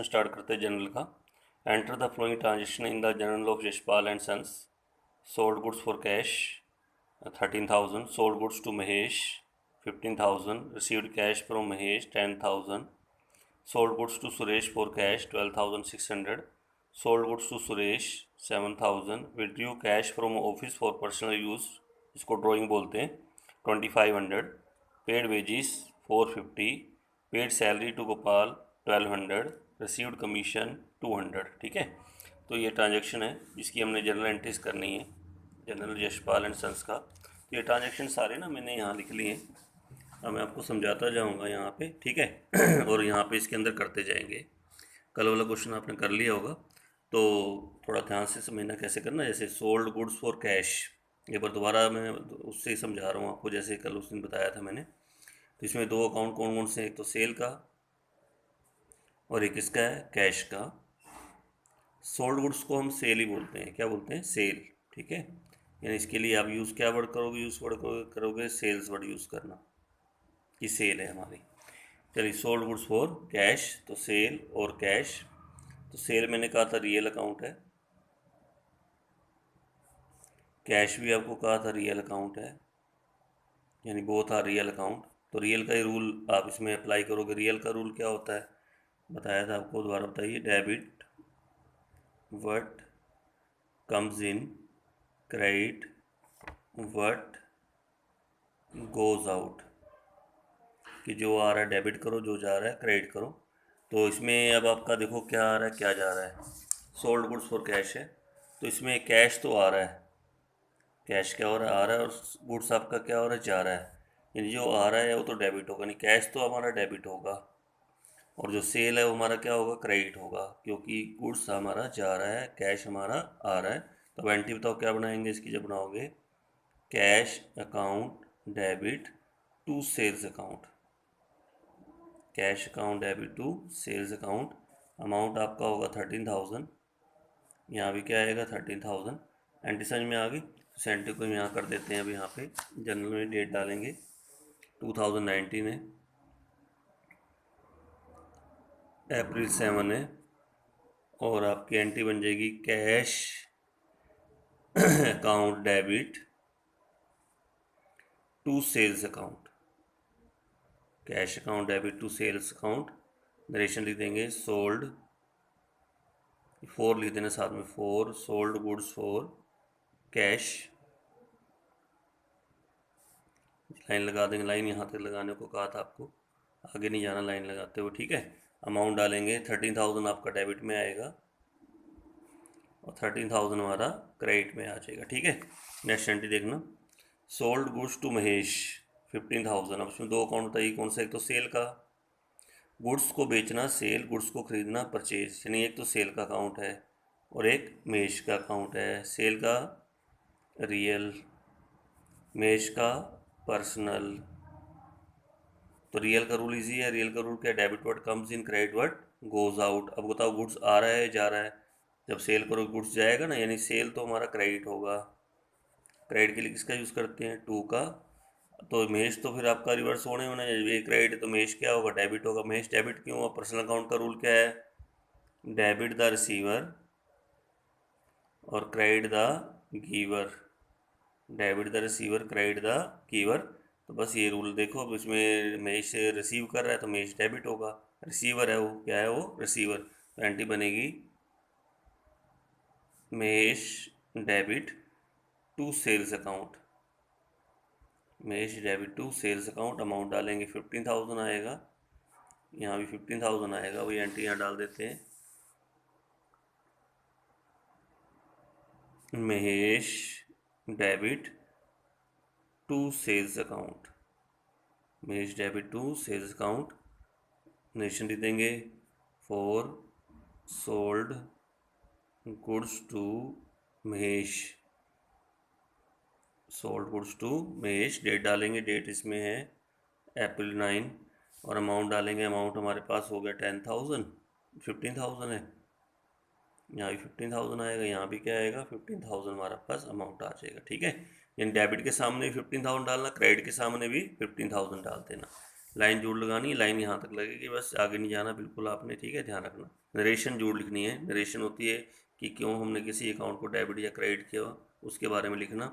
Start करते हैं general का। Enter the following transaction in the journal of Yashpal and sons. Sold goods for cash 13,000, sold goods to Mahesh 15,000, received cash from Mahesh 10,000, sold goods to Suresh for cash 12,600, sold goods to Suresh 7,000, withdrew cash from office for personal use, इसको drawing बोलते हैं, 2,500, paid wages 450, paid salary to Gopal 1200, received commission 200। ठीक है, तो ये transaction है जिसकी हमने जनरल एंट्रीज करनी है, जनरल यशपाल एंड सन्स का। तो ये ट्रांजेक्शन सारे ना मैंने यहाँ लिख लिए हैं, अब मैं आपको समझाता जाऊँगा यहाँ पे, ठीक है और यहाँ पे इसके अंदर करते जाएंगे। कल वाला क्वेश्चन आपने कर लिया होगा, तो थोड़ा ध्यान से समझना कैसे करना। जैसे सोल्ड गुड्स फॉर कैश, एक बार दोबारा मैं उससे ही समझा रहा हूँ आपको, जैसे कल उस दिन बताया था मैंने। तो इसमें दो अकाउंट कौन कौन से हैं, एक तो सेल का और एक इसका है कैश का। सोल्ड गुड्स को हम सेल ही बोलते हैं, क्या बोलते हैं, सेल। ठीक है, यानी इसके लिए आप यूज़ क्या वर्ड करोगे, यूज़ वर्ड करोगे सेल्स वर्ड यूज़ करना, कि सेल है हमारी। चलिए, सोल्ड गुड्स फॉर कैश, तो सेल और कैश। तो सेल मैंने कहा था रियल अकाउंट है, कैश भी आपको कहा था रियल अकाउंट है, यानी बोथ आर रियल अकाउंट। तो रियल का ही रूल आप इसमें अप्लाई करोगे। रियल का रूल क्या होता है, बताया था आपको, दोबारा बताइए। Debit what comes in, credit what goes out, कि जो आ रहा है डेबिट करो, जो जा रहा है क्रेडिट करो। तो इसमें अब आपका देखो क्या आ रहा है, क्या जा रहा है। सोल्ड गुड्स फॉर कैश है, तो इसमें कैश तो आ रहा है, कैश क्या हो रहा है, आ रहा है, और गुड्स आपका क्या हो रहा है, जा रहा है। यानी जो आ रहा है वो तो डेबिट होगा, नहीं कैश तो हमारा डेबिट होगा, और जो सेल है वो हमारा क्या होगा, क्रेडिट होगा, क्योंकि गुड्स हमारा जा रहा है, कैश हमारा आ रहा है। तो अब एंट्री बताओ क्या बनाएंगे इसकी, जब बनाओगे cash account debit to sales account, cash account debit to sales account. Amount आपका होगा 13,000, यहाँ भी क्या आएगा 13,000। एंट्री समझ में आ गई। सेंटर को यहाँ कर देते हैं, अब यहाँ पे जनरल में डेट डालेंगे 2019 है, अप्रैल 7 है, और आपकी एंट्री बन जाएगी cash account debit to sales account, cash account debit to sales account. Narration लिख देंगे सोल्ड, 4 लिख देना साथ में, 4 sold goods for cash, line लगा देंगे। लाइन यहाँ तक लगाने को कहा था आपको, आगे नहीं जाना लाइन लगाते हुए, ठीक है। अमाउंट डालेंगे 13,000 आपका डेबिट में आएगा, और 13,000 हमारा क्रेडिट में आ जाएगा, ठीक है। नेक्स्ट एंट्री देखना, सोल्ड गुड्स टू महेश 15,000। अब उसमें दो अकाउंट बताइए कौन सा, एक तो सेल का, गुड्स को बेचना सेल, गुड्स को खरीदना परचेज, यानी एक तो सेल का अकाउंट है और एक महेश का अकाउंट है। सेल का रियल, महेश का पर्सनल। तो रियल का रूल इजी है, रियल का रूल क्या है, debit word comes in, credit word goes out. अब बताओ गुड्स आ रहा है, जा रहा है, जब सेल करो गुड्स जाएगा ना, यानी सेल तो हमारा क्रेडिट होगा। क्रेडिट के लिए किसका यूज़ करते हैं, टू का। तो महेश तो फिर आपका रिवर्स होने होना है, ये क्रेडिट है तो महेश क्या होगा, डेबिट होगा। महेश डेबिट क्यों होगा, पर्सनल अकाउंट का रूल क्या है, डेबिट द रिसीवर और credit the giver, debit the receiver credit the giver. तो बस ये रूल देखो, अब इसमें महेश रिसीव कर रहा है तो महेश डेबिट होगा, रिसीवर है वो, क्या है वो, रिसीवर। तो एंट्री बनेगी Mahesh debit to sales account, Mahesh debit to sales account. Amount डालेंगे 15,000 आएगा, यहाँ भी 15,000 आएगा, वही एंट्री यहाँ डाल देते हैं, Mahesh debit to sales account, Mahesh debit to sales account. Narration लिख देंगे for sold goods to Mahesh, sold goods to Mahesh. Date डालेंगे, डेट इसमें है अप्रैल 9, और अमाउंट डालेंगे, अमाउंट हमारे पास हो गया 10,000, 15,000 है, यहाँ भी 15,000 आएगा, यहाँ भी क्या आएगा 15,000 हमारे पास अमाउंट आ जाएगा, ठीक है। यानी डेबिट के सामने भी 15,000 डालना, क्रेडिट के सामने भी 15,000 डाल देना। लाइन जोड़ लगानी है, लाइन यहाँ तक लगेगी, बस आगे नहीं जाना बिल्कुल आपने, ठीक है, ध्यान रखना। नरेशन जोड़ लिखनी है, नरेशन होती है कि क्यों हमने किसी अकाउंट को डेबिट या क्रेडिट किया उसके बारे में लिखना।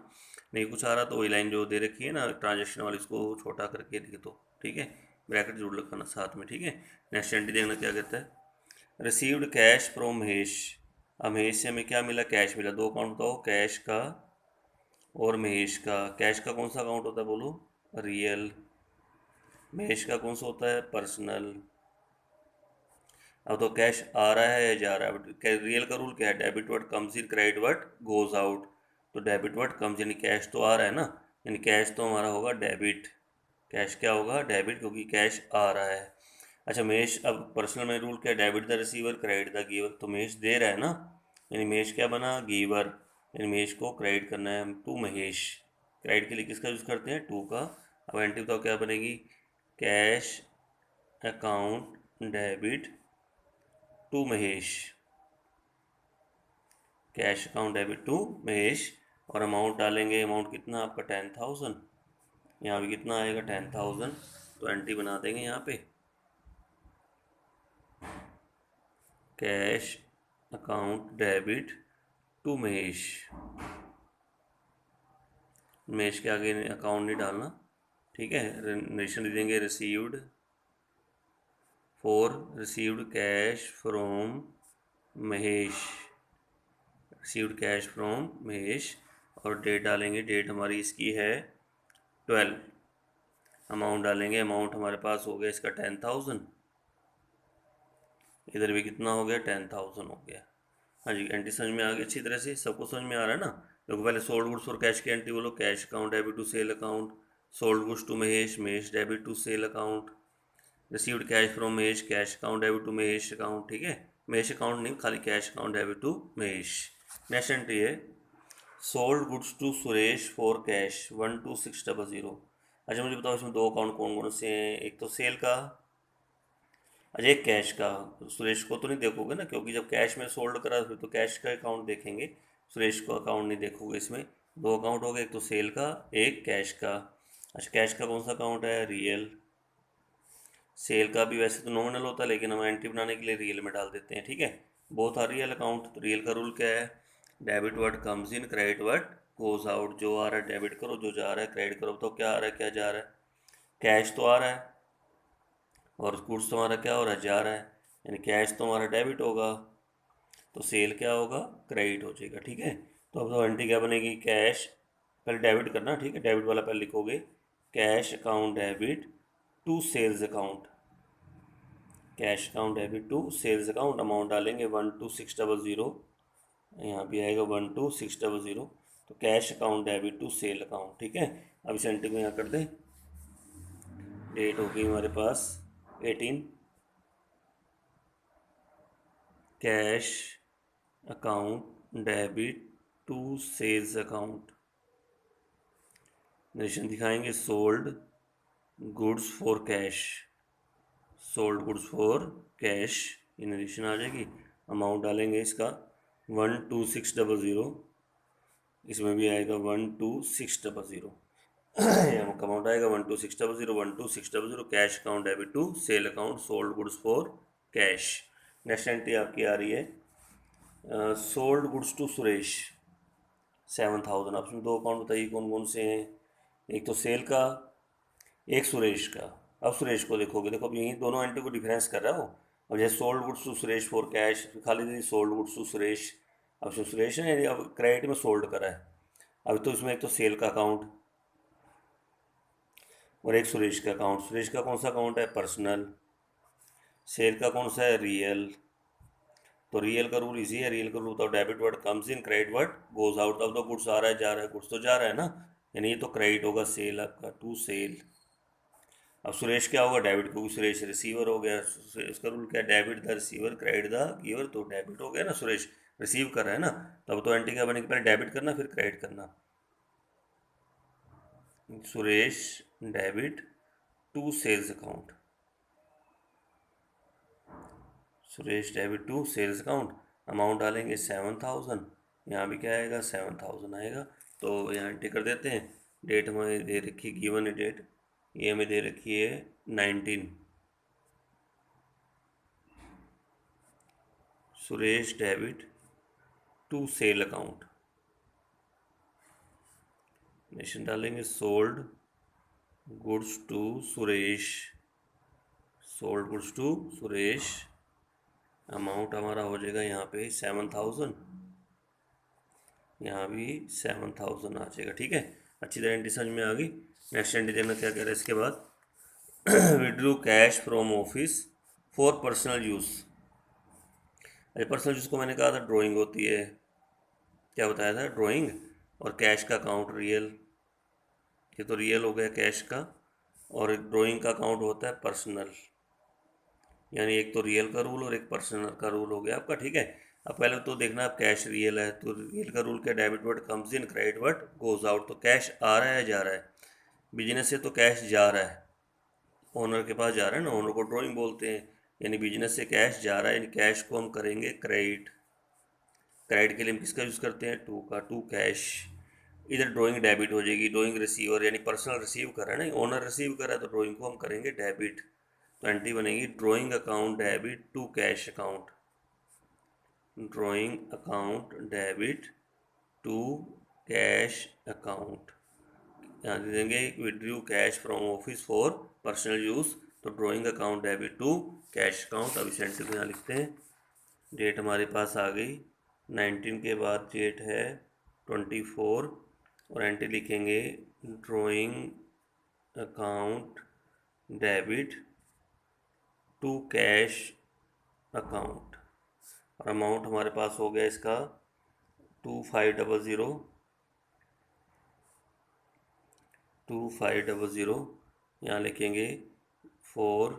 नहीं कुछ आ रहा तो वही लाइन जो दे रखी है ना ट्रांजेक्शन वाली, उसको छोटा करके लिख दो, ठीक है, ब्रैकेट जोड़ लगाना साथ में, ठीक है। नेक्स्ट एंट्री देखना क्या कहता है, रिसीव्ड कैश फ्रॉम महेश। अब महेश से हमें क्या मिला, कैश मिला। दो अकाउंट बताओ, कैश का और महेश का। कैश का कौन सा अकाउंट होता है बोलो, रियल। महेश का कौन सा होता है, पर्सनल। अब तो कैश आ रहा है या जा रहा है, रियल का रूल क्या है, debit word comes in, credit word goes out. तो debit word comes in, cash तो आ रहा है ना, यानी कैश तो हमारा होगा डेबिट। कैश क्या होगा, डेबिट, क्योंकि कैश आ रहा है। अच्छा महेश, अब पर्सनल में रूल क्या है, debit the receiver credit the giver. तो महेश दे रहा है ना, यानी महेश क्या बना, गिवर, यानी महेश को क्रेडिट करना है टू महेश। क्रेडिट के लिए किसका यूज़ करते हैं, टू का। अब एंट्री बताओ क्या बनेगी, cash account debit to Mahesh. Cash account debit to Mahesh, और अमाउंट डालेंगे, अमाउंट कितना आपका 10,000, यहाँ भी कितना आएगा 10,000। तो एंट्री बना देंगे यहाँ पे, cash account debit to Mahesh. Mahesh के आगे अकाउंट नहीं डालना, ठीक है। नरेशन दे देंगे, received cash from Mahesh, received cash from Mahesh. और डेट डालेंगे, डेट हमारी इसकी है 12। अमाउंट डालेंगे, अमाउंट हमारे पास हो गया इसका 10,000। इधर भी कितना हो गया, 10,000 हो गया। हाँ जी, एंट्री समझ में आ गई अच्छी तरह से, सबको समझ में आ रहा है ना। देखो पहले सोल्ड गुड्स और कैश की एंट्री बोलो, cash account debit to sale account, sold goods to Mahesh, Mahesh debit to sale account, received cash from Mahesh, cash account debit to Mahesh account, ठीक है। महेश अकाउंट नहीं, खाली cash account debit to Mahesh. Next entry है, sold goods to Suresh for cash 12600। अच्छा मुझे बताओ इसमें दो अकाउंट कौन कौन से हैं, एक तो सेल का, अच्छा एक कैश का। सुरेश को तो नहीं देखोगे ना, क्योंकि जब कैश में सोल्ड करा फिर तो कैश का अकाउंट देखेंगे, सुरेश को अकाउंट नहीं देखोगे इसमें। दो अकाउंट हो गए, एक तो सेल का, एक कैश का। अच्छा कैश का कौन सा अकाउंट है, रियल। सेल का भी वैसे तो नॉमिनल होता है, लेकिन हम एंट्री बनाने के लिए रियल में डाल देते हैं, ठीक है। Both are real account. तो रियल का रूल क्या है, debit word comes in, credit word goes out. जो आ रहा है डेबिट करो, जो जा रहा है क्रेडिट करो। तो क्या आ रहा है, क्या जा रहा है, कैश तो आ रहा है, और गुड्स तो हमारा क्या हो रहा है, जा रहा है, यानी कैश तो हमारा डेबिट होगा, तो सेल क्या होगा, क्रेडिट हो जाएगा, ठीक है। तो अब तो एंट्री क्या बनेगी, कैश, पहले डेबिट करना, ठीक है, डेबिट वाला पहले लिखोगे, cash account debit to sales account, cash account debit to sales account. Amount डालेंगे 12600, यहाँ भी आएगा 12600। तो cash account debit to sale account, ठीक है। अब इस एंट्री को यहाँ कर दें, डेट होगी हमारे पास 18, cash account debit to sales account. Narration दिखाएंगे, sold goods for cash, sold goods for cash, ये नरेशन आ जाएगी। अमाउंट डालेंगे इसका 12600, इसमें भी आएगा 12600। अमाउंट आएगा 12600, 12600, cash account debit to sale account, sold goods for cash. Next entry आपकी आ रही है, सोल्ड गुड्स टू सुरेश 7,000। आप दो अकाउंट बताइए कौन कौन से हैं, एक तो सेल का, एक सुरेश का। अब सुरेश को देखोगे, देखो अब यही दोनों एंट्री को डिफरेंस कर रहा हो। अब जैसे sold goods to Suresh for cash, खाली नहीं, सोल्ड गुड्स टू सुरेश। अब सुरेश ने अब क्रेडिट में सोल्ड करा है, अब तो इसमें एक तो सेल का अकाउंट और एक सुरेश का अकाउंट। सुरेश का कौन सा अकाउंट है, पर्सनल। सेल का कौन सा है, रियल। तो रियल का रूल इजी है, रियल का रूल बताओ, debit word comes in, credit word goes out. अब तो गुड्स आ रहा है, जा रहा है, गुड्स तो जा रहा है ना, यानी ये तो क्रेडिट होगा, सेल आपका टू सेल। अब सुरेश क्या होगा, डेबिट, क्योंकि सुरेश रिसीवर हो गया। इसका रूल क्या है, debit the receiver credit the giver. तो डेबिट हो गया ना, सुरेश रिसीव कर रहा है ना, तब तो एंट्री क्या बनेगी, पहले डेबिट करना फिर क्रेडिट करना। Suresh debit to sales account, Suresh debit to sales account. Amount डालेंगे 7,000, यहाँ भी क्या आएगा 7,000 आएगा। तो यहाँ एंट्री कर देते हैं। डेट हमें दे रखी है, गिवन है डेट, ये हमें दे रखी है 19, Suresh debit to sale account, narration डालेंगे sold goods to Suresh, sold goods to Suresh, amount हमारा हो जाएगा यहाँ पे 7,000, यहाँ भी 7,000 आ जाएगा। ठीक है, अच्छी तरह एंट्री समझ में आ गई। नेक्स्ट एंट्री देना क्या कह रहा है इसके बाद, withdrew cash from office for personal use. अरे पर्सनल यूज़ को मैंने कहा था ड्राइंग होती है, क्या बताया था, ड्राइंग, और कैश का अकाउंट रियल, ये तो रियल हो गया कैश का, और ड्राइंग का अकाउंट होता है पर्सनल, यानी एक तो रियल का रूल और एक पर्सनल का रूल हो गया आपका। ठीक है, अब पहले तो देखना आप कैश रियल है तो रियल का रूल क्या, debit word comes in, credit word goes out. तो कैश आ रहा है जा रहा है, बिजनेस से तो कैश जा रहा है, ओनर के पास जा रहा है ना, ओनर को ड्राइंग बोलते हैं, यानी बिजनेस से कैश जा रहा है, यानी कैश को हम करेंगे क्रेडिट। क्रेडिट के लिए हम किसका यूज़ करते हैं, टू का, टू कैश। इधर ड्राइंग डेबिट हो जाएगी, ड्राइंग रिसीवर यानी पर्सनल रिसीव कर रहा है ना, ओनर रिसीव कर रहा है तो ड्राइंग को हम करेंगे डेबिट। तो एंट्री बनेगी drawing account debit to cash account, drawing account debit to cash account. यहाँ दे देंगे withdrew cash from office for personal use, तो drawing account debit to cash account. अब इस एंट्री को यहाँ लिखते हैं, डेट हमारे पास आ गई 19 के बाद डेट है 24, और एंट्री लिखेंगे drawing account debit to cash account, और अमाउंट हमारे पास हो गया इसका 2500, यहाँ लिखेंगे for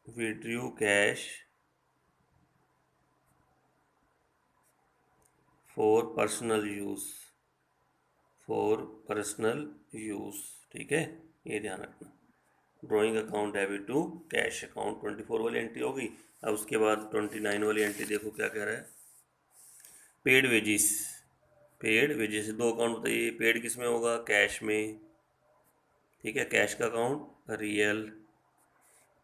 withdrew cash for personal use, for personal use. ठीक है, ये ध्यान रखना, drawing account debit to cash account. 24 वाली एंट्री होगी। अब उसके बाद 29 वाली एंट्री देखो क्या कह रहा है, पेड वेजिस, पेड वेजिस से दो अकाउंट बताइए, पेड किस में होगा, कैश में। ठीक है, कैश का account real,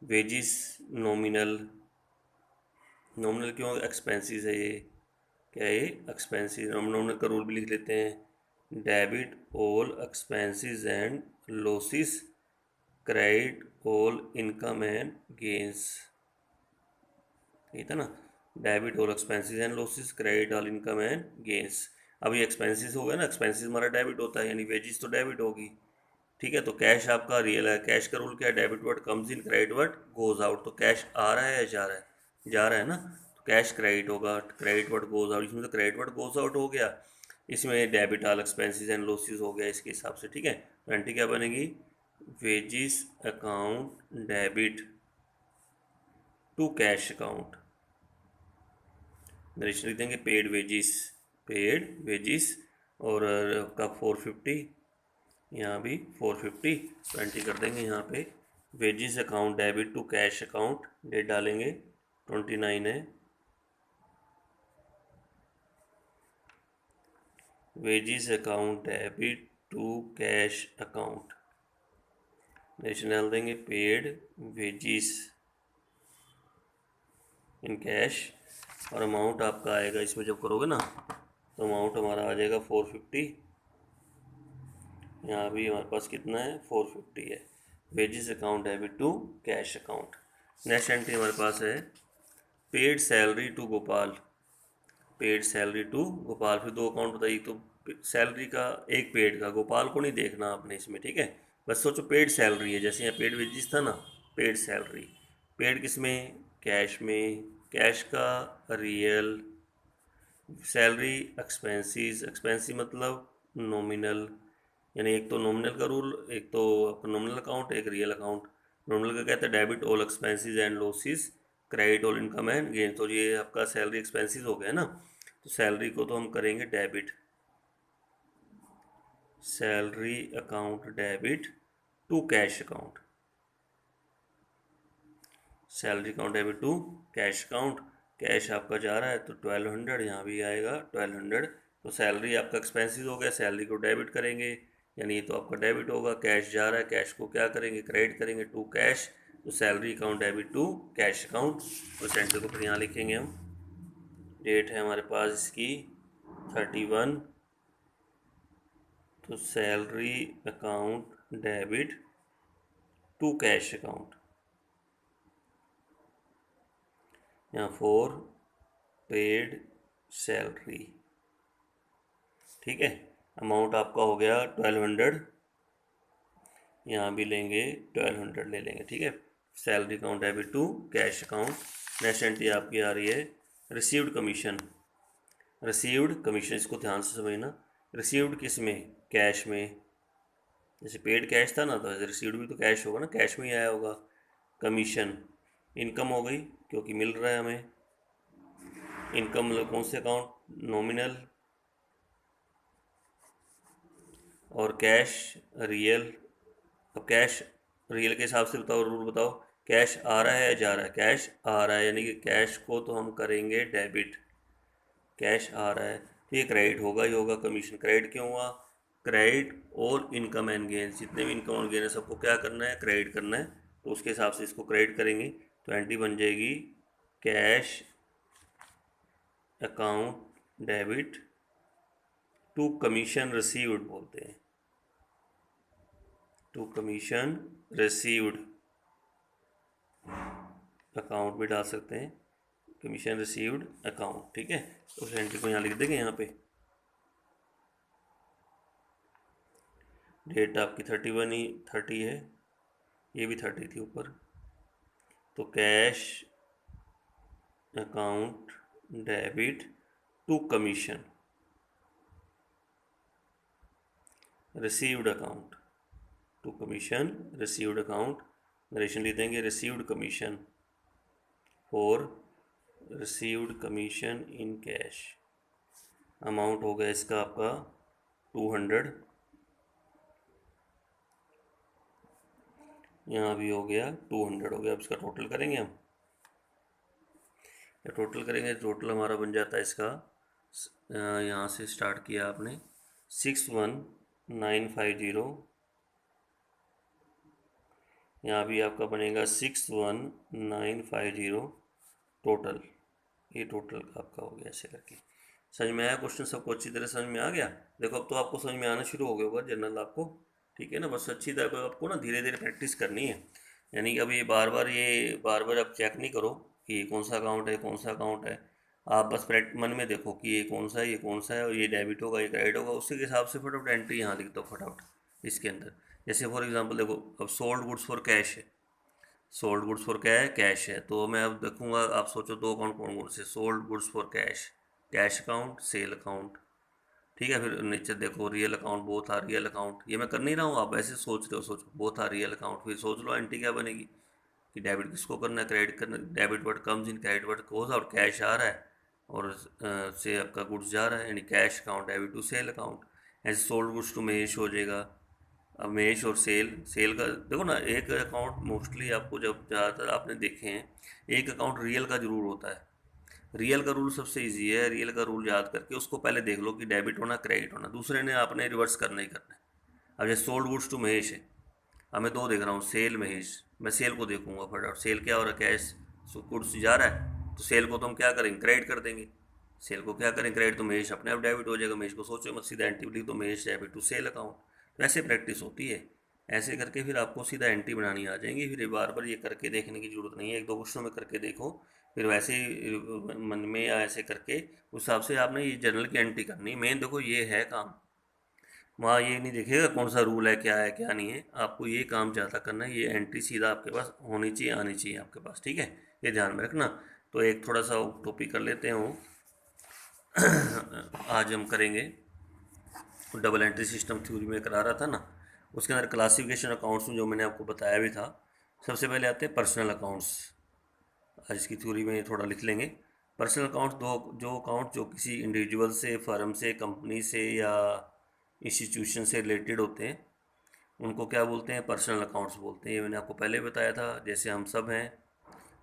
wages nominal, nominal क्यों, एक्सपेंसेस है ये, क्या है ये, एक्सपेंसेस। नॉमिनल का रूल भी लिख लेते हैं, debit all expenses and losses, credit all income and gains, ठीक है ना, debit all expenses and losses, credit all income and gains. अब ये एक्सपेंसेस हो गया ना, एक्सपेंसेस हमारा डेबिट होता है, यानी वेजिस तो डेबिट होगी। ठीक है, तो कैश आपका रियल है, कैश का रूल क्या है, debit word comes in, credit word goes out. तो कैश आ रहा है या जा रहा है, जा रहा है ना, तो कैश क्रेडिट होगा, क्रेडिट वर्ड गोज आउट, इसमें तो क्रेडिट वर्ड गोज आउट हो गया, इसमें debit all expenses and losses हो गया इसके हिसाब से। ठीक है, तो एंट्री क्या बनेगी, wages account debit to cash account, narration लिख देंगे पेड वेजिस, पेड वेजिस, और आपका 450, यहाँ भी 450, तो एंट्री कर देंगे यहाँ पे wages account debit to cash account, date डालेंगे 29 है, wages account debit to cash account, narration डाल देंगे पेड वेजिस इन कैश, और अमाउंट आपका आएगा इसमें जब करोगे ना तो अमाउंट हमारा आ जाएगा 450, यहाँ भी हमारे पास कितना है 450 है, wages account debit to cash account. Next entry हमारे पास है paid salary to Gopal, paid salary to Gopal, फिर दो अकाउंट बताइए, तो सैलरी का एक पेड का, गोपाल को नहीं देखना आपने इसमें। ठीक है, बस सोचो पेड सैलरी है, जैसे यहाँ पेड वेजिस था ना, पेड सैलरी, पेड किस में, कैश में, कैश का रियल, सैलरी एक्सपेंसेस, एक्सपेंसिस मतलब नॉमिनल, यानी एक तो नॉमिनल का रूल, एक तो आपका नॉमिनल अकाउंट, एक रियल अकाउंट। नॉमिनल का कहता है debit all expenses and losses, credit all income and gain, तो ये आपका सैलरी एक्सपेंसेस हो गया ना, तो सैलरी को तो हम करेंगे debit, salary account debit to cash account, salary account debit to cash account, cash आपका जा रहा है तो 1200, यहाँ भी आएगा 1200, तो सैलरी आपका एक्सपेंसेस हो गया, सैलरी को डेबिट करेंगे, यानी ये तो आपका डेबिट होगा, कैश जा रहा है, कैश को क्या करेंगे, क्रेडिट करेंगे टू कैश, तो salary account debit to cash account. तो सेंटर को फिर यहाँ लिखेंगे हम, डेट है हमारे पास इसकी 31, तो salary account debit to cash account, यहाँ फॉर पेड सैलरी। ठीक है, अमाउंट आपका हो गया 1200, यहाँ भी लेंगे 1200 ले लेंगे। ठीक है, salary account debit to cash account. Next entry आपकी आ रही है रिसीव्ड कमीशन। रिसीव्ड कमीशन, इसको ध्यान से समझना। रिसीव्ड किस में, कैश में, जैसे पेड कैश था ना, तो ऐसे रिसीव्ड भी तो कैश होगा ना, कैश में ही आया होगा। कमीशन इनकम हो गई क्योंकि मिल रहा है हमें। इनकम मतलब कौन से अकाउंट, नॉमिनल, और कैश रियल। अब कैश रियल के हिसाब से बताओ, रूल बताओ, कैश आ रहा है या जा रहा है, कैश आ रहा है, यानी कि कैश को तो हम करेंगे डेबिट, कैश आ रहा है तो ये क्रेडिट होगा ही होगा। कमीशन क्रेडिट क्यों हुआ, क्रेडिट और इनकम एंड गेन, जितने भी इनकम और गेन है सबको क्या करना है, क्रेडिट करना है, तो उसके हिसाब से इसको क्रेडिट करेंगे। तो एंट्री बन जाएगी cash account debit to commission received बोलते हैं, टू कमीशन रिसीव्ड अकाउंट भी डाल सकते हैं, कमीशन रिसीव्ड अकाउंट। ठीक है, तो उस एंट्री को यहाँ लिख देंगे। यहाँ पे डेट आपकी 31 ही 30 है, ये भी 30 थी ऊपर, तो cash account debit to commission received account, to commission received account, narration लिख देंगे received commission for received commission in cash. Amount हो गया इसका आपका 200, यहाँ भी हो गया 200 हो गया। अब इसका टोटल करेंगे हम, या टोटल करेंगे, टोटल हमारा बन जाता है इसका, यहाँ से स्टार्ट किया आपने 61950, यहाँ भी आपका बनेगा 61950 टोटल। ये टोटल आपका हो गया ऐसे करके। समझ में आया क्वेश्चन सबको, अच्छी तरह समझ में आ गया। देखो अब तो आपको समझ में आना शुरू हो गया होगा जनरल आपको। ठीक है ना, बस अच्छी तरह आपको ना धीरे धीरे प्रैक्टिस करनी है। यानी कि अब ये बार बार आप चेक नहीं करो कि ये कौन सा अकाउंट है, कौन सा अकाउंट है। आप बस मन में देखो कि ये कौन सा है, ये कौन सा है, और ये डेबिट होगा, ये क्रेडिट होगा, उसी के हिसाब से फटाफट एंट्री यहाँ लिख दो फटाफट इसके अंदर। जैसे फॉर एग्जांपल देखो, अब सोल्ड गुड्स फॉर कैश है, सोल्ड गुड्स फॉर क्या है, कैश है, तो मैं अब देखूंगा, आप सोचो दो अकाउंट कौन कौन से, sold goods for cash, cash account, sale account. ठीक है, फिर नीचे देखो real account, both are real account. ये मैं कर नहीं रहा हूँ, आप ऐसे सोच रहे हो, सोचो बोथ आर रियल अकाउंट, फिर सोच लो एंट्री क्या बनेगी कि डेबिट किसको करना है, क्रेडिट करना, debit word comes in, credit word goes out, cash आ रहा है और से आपका गुड्स जा रहा है, यानी cash account debit to sale account. ऐसे सोल्ड गुड्स टू महेश हो जाएगा। अब महेश और सेल, सेल का देखो ना, एक अकाउंट मोस्टली आपको जब ज़्यादातर आपने देखे हैं, एक अकाउंट रियल का जरूर होता है। रियल का रूल सबसे इजी है, रियल का रूल याद करके उसको पहले देख लो कि डेबिट होना क्रेडिट होना, दूसरे ने आपने रिवर्स करना ही करना है। अब जैसे सोल्ड गुड्स टू महेश है, अब मैं दो देख रहा हूँ, सेल महेश, मैं सेल को देखूंगा फटाफट, सेल क्या हो रहा है, कैश गुड्स जा रहा है, तो सेल को तो हम क्या करेंगे, क्रेडिट कर देंगे। सेल को क्या करें, क्रेडिट, तो महेश अपने आप डेबिट हो जाएगा, महेश को सोचो मत, सीधा एंट्री लिख दो, Mahesh debit to sale account. तो ऐसे प्रैक्टिस होती है, ऐसे करके फिर आपको सीधा एंट्री बनानी आ जाएंगी। फिर बार बार ये करके देखने की ज़रूरत नहीं है, एक दो क्वेश्चन में करके देखो, फिर वैसे ही मन में या ऐसे करके उस हिसाब से आपने ये जर्नल की एंट्री करनी है। मेन देखो ये है काम, वहाँ ये नहीं देखेगा कौन सा रूल है क्या नहीं है, आपको ये काम ज़्यादा करना है, ये एंट्री सीधा आपके पास होनी चाहिए, आनी चाहिए आपके पास। ठीक है, ये ध्यान में रखना। तो एक थोड़ा सा टॉपिक कर लेते हैं वो आज हम करेंगे, डबल एंट्री सिस्टम थ्योरी में करा रहा था ना, उसके अंदर क्लासिफिकेशन अकाउंट्स में जो मैंने आपको बताया भी था। सबसे पहले आते हैं पर्सनल अकाउंट्स, आज इसकी थ्योरी में थोड़ा लिख लेंगे। पर्सनल अकाउंट्स, दो जो अकाउंट जो किसी इंडिविजुअल से, फर्म से, कंपनी से या इंस्टीट्यूशन से रिलेटेड होते हैं, उनको क्या बोलते हैं, पर्सनल अकाउंट्स बोलते हैं। ये मैंने आपको पहले बताया था। जैसे हम सब हैं,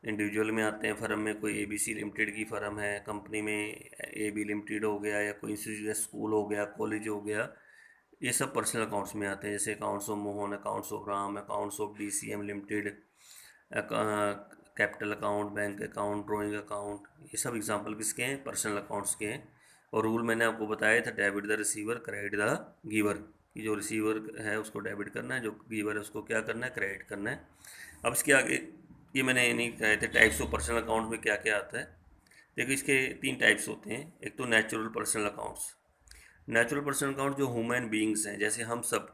इंडिविजुअल में आते हैं, फर्म में कोई ABC लिमिटेड की फ़र्म है, कंपनी में AB लिमिटेड हो गया, या कोई इंस्टीट्यूट, स्कूल हो गया, कॉलेज हो गया, ये सब पर्सनल अकाउंट्स में आते हैं, जैसे accounts of Mohan, accounts of Ram, accounts of DCM limited, capital account, bank account, drawing account, ये सब एग्जांपल किसके हैं? पर्सनल अकाउंट्स के हैं। और रूल मैंने आपको बताया था, debit the receiver, credit the giver, कि जो रिसीवर है उसको डेबिट करना है, जो गिवर है उसको क्या करना है? क्रेडिट करना है। अब इसके आगे ये मैंने नहीं कहे थे टाइप्स ऑफ पर्सनल अकाउंट में क्या क्या आता है। देखो इसके 3 टाइप्स होते हैं। एक तो natural personal accounts. Natural personal account जो ह्यूमन बीइंग्स हैं, जैसे हम सब,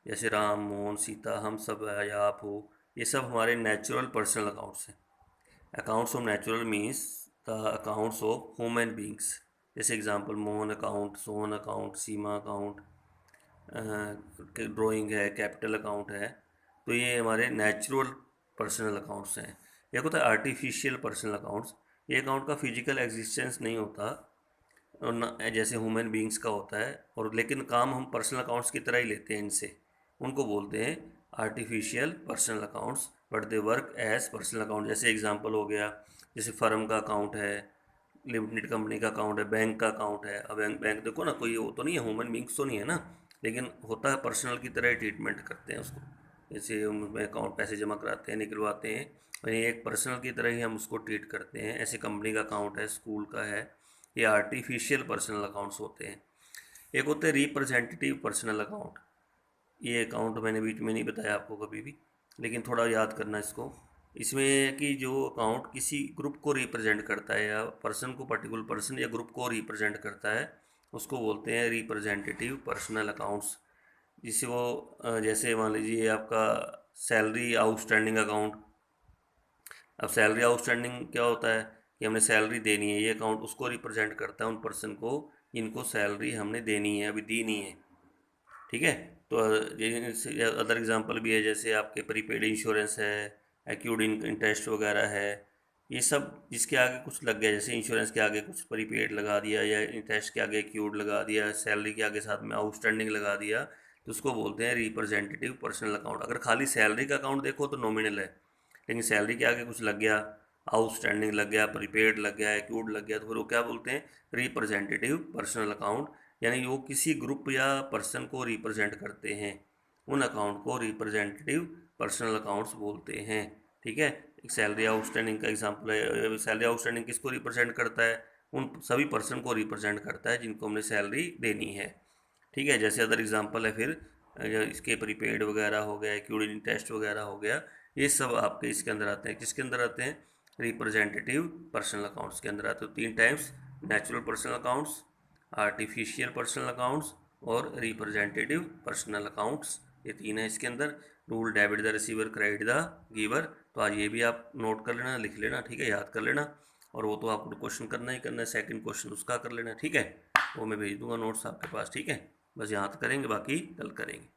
जैसे राम, मोहन, सीता, हम सब है या आप हो, ये सब हमारे नेचुरल पर्सनल अकाउंट्स हैं। Accounts of natural means the accounts of human beings. जैसे example Mohan account, Sohan account, Seema account, drawing है, कैपिटल अकाउंट है। तो ये हमारे नेचुरल पर्सनल अकाउंट्स हैं। एक होता है आर्टिफिशियल पर्सनल अकाउंट्स। ये अकाउंट का फिजिकल एग्जिस्टेंस नहीं होता और न जैसे ह्यूमन बींग्स का होता है, और लेकिन काम हम पर्सनल अकाउंट्स की तरह ही लेते हैं इनसे। उनको बोलते हैं artificial personal accounts, but they work as personal account. जैसे एग्जांपल हो गया, जैसे फर्म का अकाउंट है, लिमिटेड कंपनी का अकाउंट है, बैंक का अकाउंट है। अब बैंक देखो ना, कोई वो तो नहीं है, ह्यूमन बींग्स तो नहीं है ना, लेकिन होता है पर्सनल की तरह ट्रीटमेंट करते हैं उसको। जैसे उसमें अकाउंट पैसे जमा कराते हैं, निकलवाते हैं, और ये एक पर्सनल की तरह ही हम उसको ट्रीट करते हैं। ऐसे कंपनी का अकाउंट है, स्कूल का है, ये आर्टिफिशियल पर्सनल अकाउंट्स होते हैं। एक होते हैं रिप्रेजेंटेटिव पर्सनल अकाउंट। ये अकाउंट मैंने बीच में नहीं बताया आपको कभी भी, लेकिन थोड़ा याद करना इसको। इसमें कि जो अकाउंट किसी ग्रुप को रिप्रेजेंट करता है, या पर्सन को, पर्टिकुलर पर्सन या ग्रुप को रिप्रेजेंट करता है, उसको बोलते हैं रिप्रेजेंटेटिव पर्सनल अकाउंट्स। जिसे वो जैसे मान लीजिए आपका सैलरी आउटस्टैंडिंग अकाउंट। अब सैलरी आउटस्टैंडिंग क्या होता है कि हमने सैलरी देनी है, ये अकाउंट उसको रिप्रेजेंट करता है, उन पर्सन को जिनको सैलरी हमने देनी है, अभी दी नहीं है। ठीक है। तो अदर एग्जांपल भी है, जैसे आपके प्रीपेड इंश्योरेंस है, एक्यूड इंटरेस्ट वगैरह है। ये सब जिसके आगे कुछ लग गया, जैसे इंश्योरेंस के आगे कुछ प्रीपेड लगा दिया, या इंटरेस्ट के आगे एक्यूड लगा दिया, सैलरी के आगे साथ में आउटस्टैंडिंग लगा दिया, तो उसको बोलते हैं रिप्रेजेंटेटिव पर्सनल अकाउंट। अगर खाली सैलरी का अकाउंट देखो तो नॉमिनल है, लेकिन सैलरी के आगे कुछ लग गया, आउटस्टैंडिंग लग गया, प्रीपेड लग गया, एक्यूड लग गया, तो फिर वो क्या बोलते हैं? Representative personal account. यानी वो किसी ग्रुप या पर्सन को रिप्रेजेंट करते हैं, उन अकाउंट को रिप्रेजेंटेटिव पर्सनल अकाउंट्स बोलते हैं। ठीक है। एक सैलरी आउटस्टैंडिंग का एग्जांपल है। सैलरी आउटस्टैंडिंग किसको रिप्रेजेंट करता है? उन सभी पर्सन को रिप्रेजेंट करता है जिनको हमने सैलरी देनी है। ठीक है। जैसे अदर एग्जांपल है फिर इसके प्रीपेड वगैरह हो गया, एक्यूड इंटरेस्ट वगैरह हो गया, ये सब आपके इसके अंदर आते हैं। किसके अंदर आते हैं? रिप्रेजेंटेटिव पर्सनल अकाउंट्स के अंदर आते हैं। 3 types, natural personal accounts, artificial personal accounts और रिप्रेजेंटेटिव पर्सनल अकाउंट्स। ये 3 है इसके अंदर। Rule debit the receiver, credit the giver. तो आज ये भी आप नोट कर लेना, लिख लेना, ठीक है, याद कर लेना। और वो तो आपको क्वेश्चन करना ही करना है, सेकंड क्वेश्चन उसका कर लेना, ठीक है। वो मैं भेज दूंगा नोट्स आपके पास, ठीक है। बस यहाँ तक करेंगे, बाकी कल करेंगे।